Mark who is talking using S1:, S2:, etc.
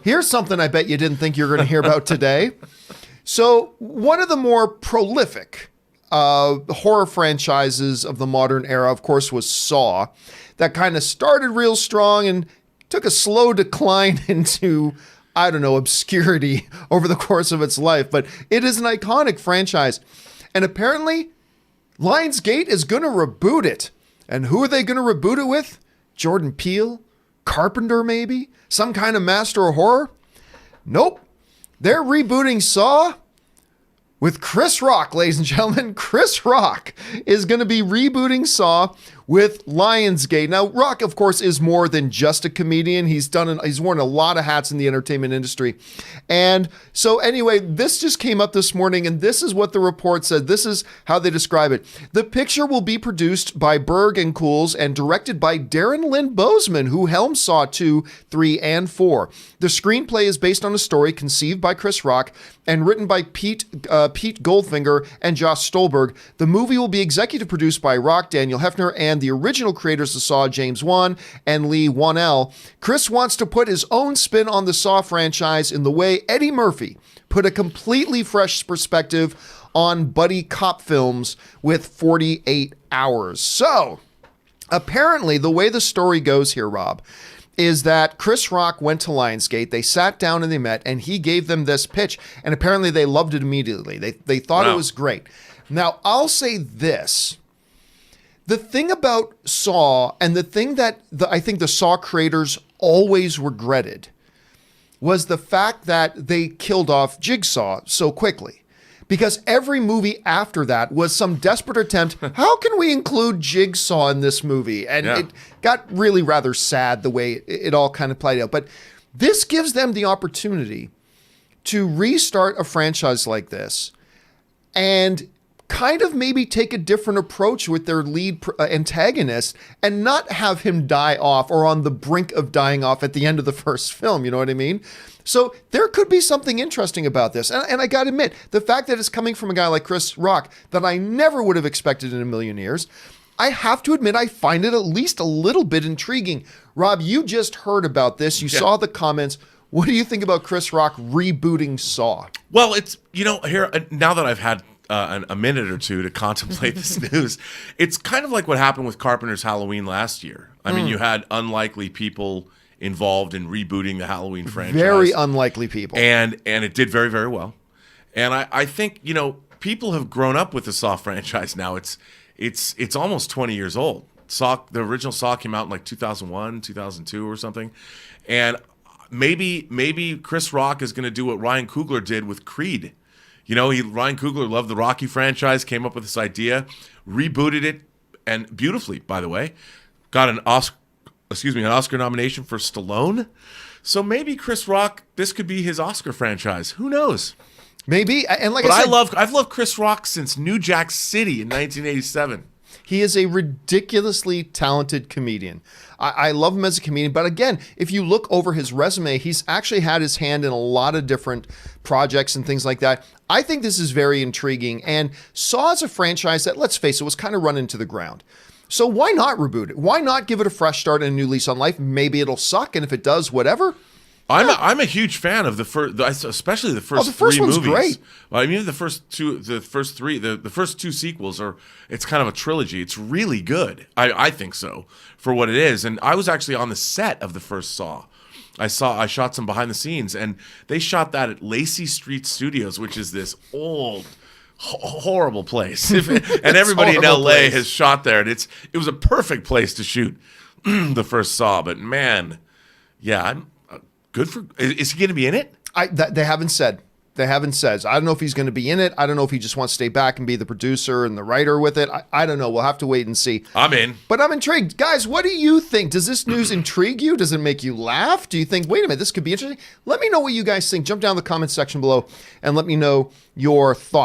S1: Here's something I bet you didn't think you were going to hear about today. So one of the more prolific horror franchises of the modern era, of course, was Saw. That kind of started real strong and took a slow decline into, I don't know, obscurity over the course of its life. But it is an iconic franchise. And apparently, Lionsgate is going to reboot it. And who are they going to reboot it with? Jordan Peele? Carpenter, maybe? Some kind of master of horror? Nope. They're rebooting Saw with Chris Rock, ladies and gentlemen. Chris Rock is going to be rebooting Saw with Lionsgate. Now, Rock, of course, is more than just a comedian. He's worn a lot of hats in the entertainment industry. And so anyway, this just came up this morning, and this is what the report said. This is how they describe it. The picture will be produced by Berg and Cools and directed by Darren Lynn Bousman, who helmed Saw 2, 3, and 4. The screenplay is based on a story conceived by Chris Rock and written by Pete Goldfinger and Josh Stolberg. The movie will be executive produced by Rock, Daniel Hefner, and the original creators of Saw, James Wan and Leigh Whannell. Chris wants to put his own spin on the Saw franchise in the way Eddie Murphy put a completely fresh perspective on buddy cop films with 48 Hours. So, apparently, the way the story goes here, Rob, is that Chris Rock went to Lionsgate, they sat down and they met, and he gave them this pitch, and apparently they loved it immediately. They thought it was great. Now, I'll say this. The thing about Saw, and the thing that I think the Saw creators always regretted, was the fact that they killed off Jigsaw so quickly. Because every movie after that was some desperate attempt, how can we include Jigsaw in this movie? And it got really rather sad the way it all kind of played out. But this gives them the opportunity to restart a franchise like this and kind of maybe take a different approach with their lead antagonist and not have him die off or on the brink of dying off at the end of the first film. You know what I mean? So there could be something interesting about this. And I got to admit, the fact that it's coming from a guy like Chris Rock that I never would have expected in a million years, I have to admit, I find it at least a little bit intriguing. Rob, you just heard about this. You saw the comments. What do you think about Chris Rock rebooting Saw?
S2: Well, it's, here, now that I've had a minute or two to contemplate this news, it's kind of like what happened with Carpenter's Halloween last year. I mean, you had unlikely people involved in rebooting the Halloween franchise.
S1: Very unlikely people.
S2: And it did very, very well. And I think, people have grown up with the Saw franchise now. It's almost 20 years old. The original Saw came out in like 2001, 2002 or something. And maybe Chris Rock is going to do what Ryan Coogler did with Creed. Ryan Coogler loved the Rocky franchise, came up with this idea, rebooted it, and beautifully, by the way, got an Oscar nomination for Stallone. So maybe Chris Rock, this could be his Oscar franchise. Who knows?
S1: Maybe. And like
S2: but
S1: I said,
S2: I've loved Chris Rock since New Jack City in 1987.
S1: He is a ridiculously talented comedian. I love him as a comedian. But again, if you look over his resume, he's actually had his hand in a lot of different projects and things like that. I think this is very intriguing. And Saw is a franchise that, let's face it, was kind of run into the ground. So why not reboot it? Why not give it a fresh start and a new lease on life? Maybe it'll suck, and if it does, whatever.
S2: I'm a huge fan of the first, especially the first
S1: the first
S2: three
S1: one's
S2: movies.
S1: Great.
S2: Well, I mean, the first two sequels it's kind of a trilogy. It's really good. I think so for what it is. And I was actually on the set of the first Saw. I shot some behind the scenes, and they shot that at Lacey Street Studios, which is this old, horrible place. And everybody in LA has shot there, and it was a perfect place to shoot the first Saw. But man, yeah, I'm good for. Is he going to be in it?
S1: They haven't said. They haven't said. I don't know if he's going to be in it. I don't know if he just wants to stay back and be the producer and the writer with it. I don't know. We'll have to wait and see.
S2: I'm in.
S1: But I'm intrigued. Guys, what do you think? Does this news intrigue you? Does it make you laugh? Do you think, wait a minute, this could be interesting? Let me know what you guys think. Jump down in the comments section below and let me know your thoughts.